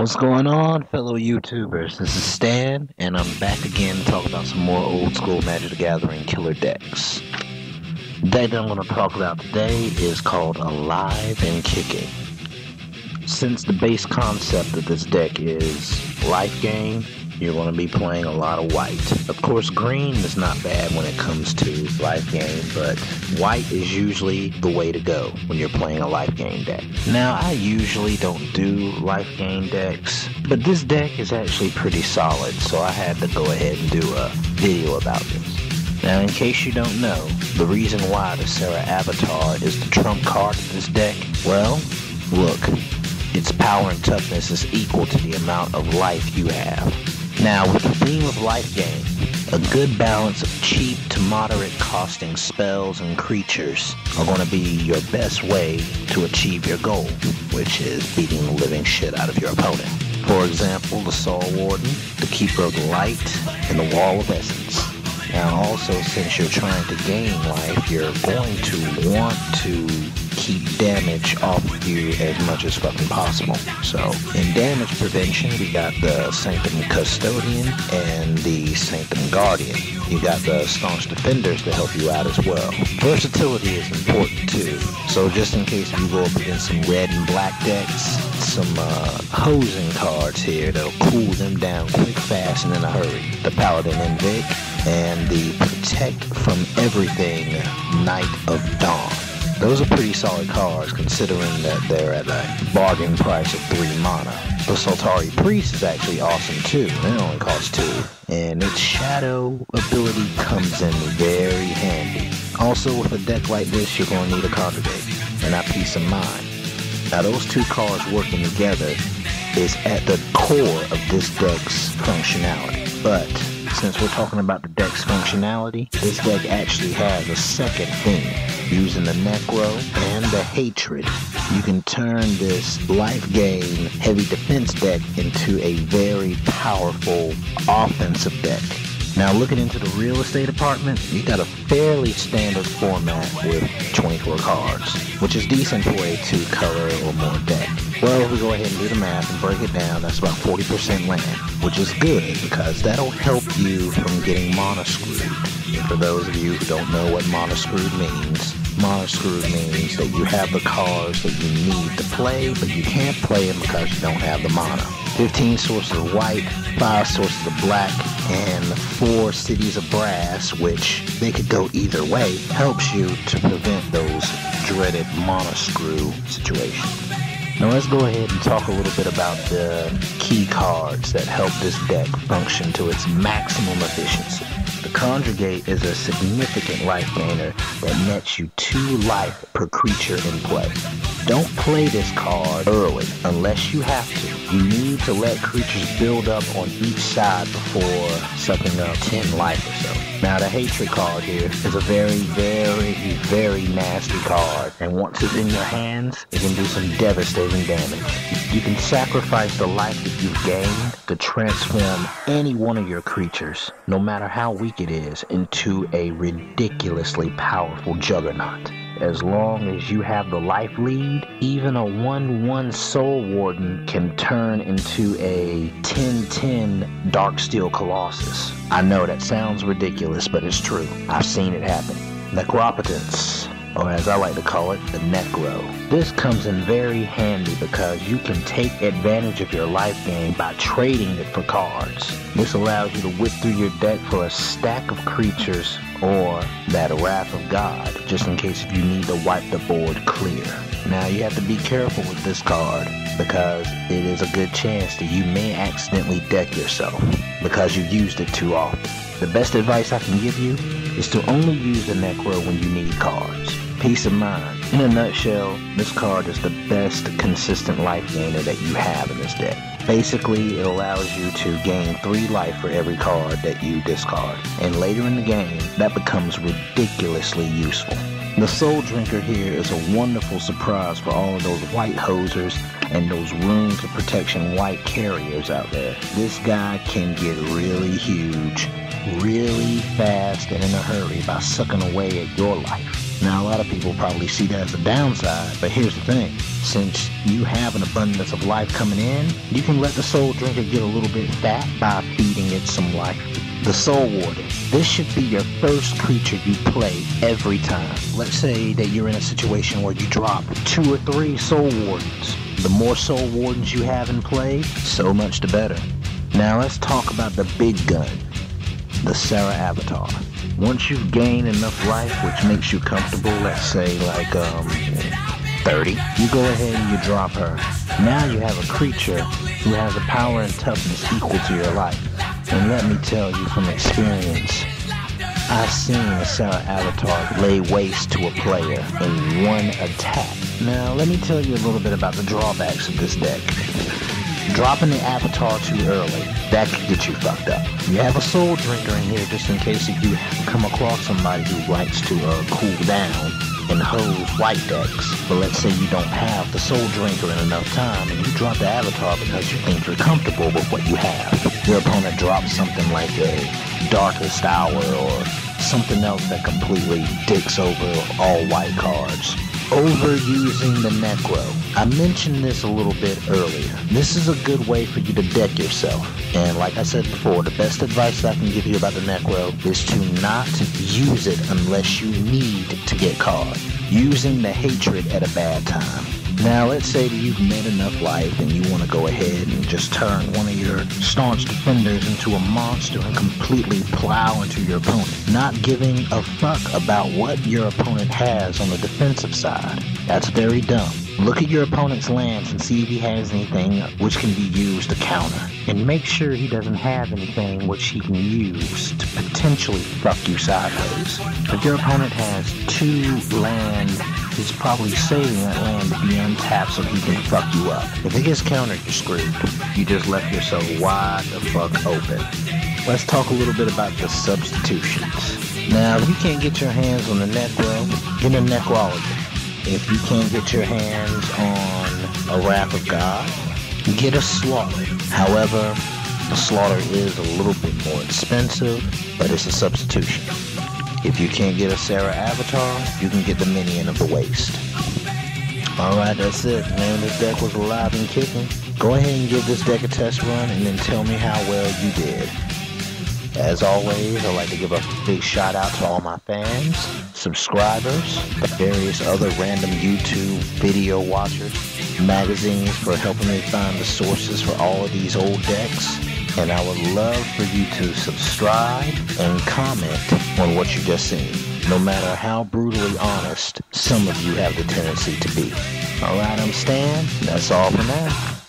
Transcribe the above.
What's going on, fellow YouTubers? This is Stan, and I'm back again to talk about some more old school Magic the Gathering killer decks. The deck that I'm going to talk about today is called Alive and Kicking. Since the base concept of this deck is life gain, you're going to be playing a lot of white. Of course, green is not bad when it comes to life gain, but white is usually the way to go when you're playing a life gain deck. Now, I usually don't do life gain decks, but this deck is actually pretty solid, so I had to go ahead and do a video about this. Now, in case you don't know, the reason why the Serra Avatar is the trump card of this deck, well, look, its power and toughness is equal to the amount of life you have. Now, with the theme of life gain, a good balance of cheap to moderate costing spells and creatures are going to be your best way to achieve your goal, which is beating the living shit out of your opponent. For example, the Soul Warden, the Keeper of the Light, and the Wall of Essence. Now, also, since you're trying to gain life, you're going to want to keep damage off of you as much as fucking possible. So, in damage prevention, we got the Sanctum Custodian and the Sanctum Guardian. You got the Staunch Defenders to help you out as well. Versatility is important too. So just in case you go up against some red and black decks, some hosing cards here that'll cool them down quick, fast, and in a hurry. The Paladin Invic and the Protect from Everything Knight of Dawn. Those are pretty solid cards considering that they're at a bargain price of 3 mana. The Soltari Priest is actually awesome too, and it only costs 2. And its Shadow ability comes in very handy. Also, with a deck like this, you're going to need a Congregate and a Peace of Mind. Now, those two cards working together is at the core of this deck's functionality. But since we're talking about the deck's functionality, this deck actually has a second theme. Using the Necro and the Hatred, you can turn this life gain heavy defense deck into a very powerful offensive deck. Now, looking into the real estate department, you got a fairly standard format with 24 cards, which is decent for a 2-color or more deck. Well, if we go ahead and do the math and break it down, that's about 40% land, which is good because that'll help you from getting mana screwed. And for those of you who don't know what mana screwed means that you have the cards that you need to play, but you can't play them because you don't have the mana. 15 sources of white, 5 sources of black, and 4 cities of brass, which they could go either way, helps you to prevent those dreaded mana screw situations. Now let's go ahead and talk a little bit about the key cards that help this deck function to its maximum efficiency. The Congregate is a significant life gainer that nets you 2 life per creature in play. Don't play this card early unless you have to. You need to let creatures build up on each side before sucking up 10 life or so. Now, the Hatred card here is a very nasty card, and once it's in your hands, it can do some devastating damage. You can sacrifice the life that you've gained to transform any one of your creatures, no matter how weak it is, into a ridiculously powerful juggernaut. As long as you have the life lead, even a 1/1 Soul Warden can turn into a 10/10 Darksteel Colossus. I know that sounds ridiculous, but it's true. I've seen it happen. Necropotence, or as I like to call it, the Necro. This comes in very handy because you can take advantage of your life gain by trading it for cards. This allows you to whip through your deck for a stack of creatures or that Wrath of God, just in case if you need to wipe the board clear. Now, you have to be careful with this card because it is a good chance that you may accidentally deck yourself because you used it too often. The best advice I can give you is to only use the Necro when you need cards. Peace of Mind. In a nutshell, this card is the best consistent life gainer that you have in this deck. Basically, it allows you to gain 3 life for every card that you discard, and later in the game, that becomes ridiculously useful. The Soul Drinker here is a wonderful surprise for all of those white hosers and those Runes of Protection white carriers out there. This guy can get really huge, really fast, and in a hurry by sucking away at your life. Now, a lot of people probably see that as a downside, but here's the thing. Since you have an abundance of life coming in, you can let the Soul Drinker get a little bit fat by feeding it some life. The Soul Warden. This should be your first creature you play every time. Let's say that you're in a situation where you drop 2 or 3 Soul Wardens. The more Soul Wardens you have in play, so much the better. Now let's talk about the big gun, the Serra Avatar. Once you've gained enough life, which makes you comfortable, let's say like 30, you go ahead and you drop her. Now you have a creature who has a power and toughness equal to your life. And let me tell you from experience, I've seen a Serra Avatar lay waste to a player in one attack. Now let me tell you a little bit about the drawbacks of this deck. Dropping the Avatar too early, that could get you fucked up. You have a Soul Drinker in here just in case if you come across somebody who likes to cool down and hose white decks. But let's say you don't have the Soul Drinker in enough time and you drop the Avatar because you think you're comfortable with what you have. Your opponent drops something like a Darkest Hour or something else that completely dicks over all white cards. Overusing the Necro. I mentioned this a little bit earlier. This is a good way for you to deck yourself. And like I said before, the best advice I can give you about the Necro is to not use it unless you need to get caught. Using the Hatred at a bad time. Now let's say that you've made enough life and you want to go ahead and just turn one of your staunch defenders into a monster and completely plow into your opponent, not giving a fuck about what your opponent has on the defensive side. That's very dumb. Look at your opponent's lands and see if he has anything which can be used to counter. And make sure he doesn't have anything which he can use to potentially fuck you sideways. If your opponent has 2 land, he's probably saving that land to be untapped so he can fuck you up. If it gets countered, you're screwed. You just left yourself wide the fuck open. Let's talk a little bit about the substitutions. Now, if you can't get your hands on the Necro, get a Necrology. If you can't get your hands on a Wrath of God, get a Slaughter. However, the Slaughter is a little bit more expensive, but it's a substitution. If you can't get a Serra Avatar, you can get the Minion of the Waste. Alright, that's it, man. This deck was alive and kicking. Go ahead and give this deck a test run and then tell me how well you did. As always, I'd like to give a big shout out to all my fans, subscribers, various other random YouTube video watchers, magazines for helping me find the sources for all of these old decks. And I would love for you to subscribe and comment on what you just seen. No matter how brutally honest some of you have the tendency to be. Alright, I'm Stan. That's all for now.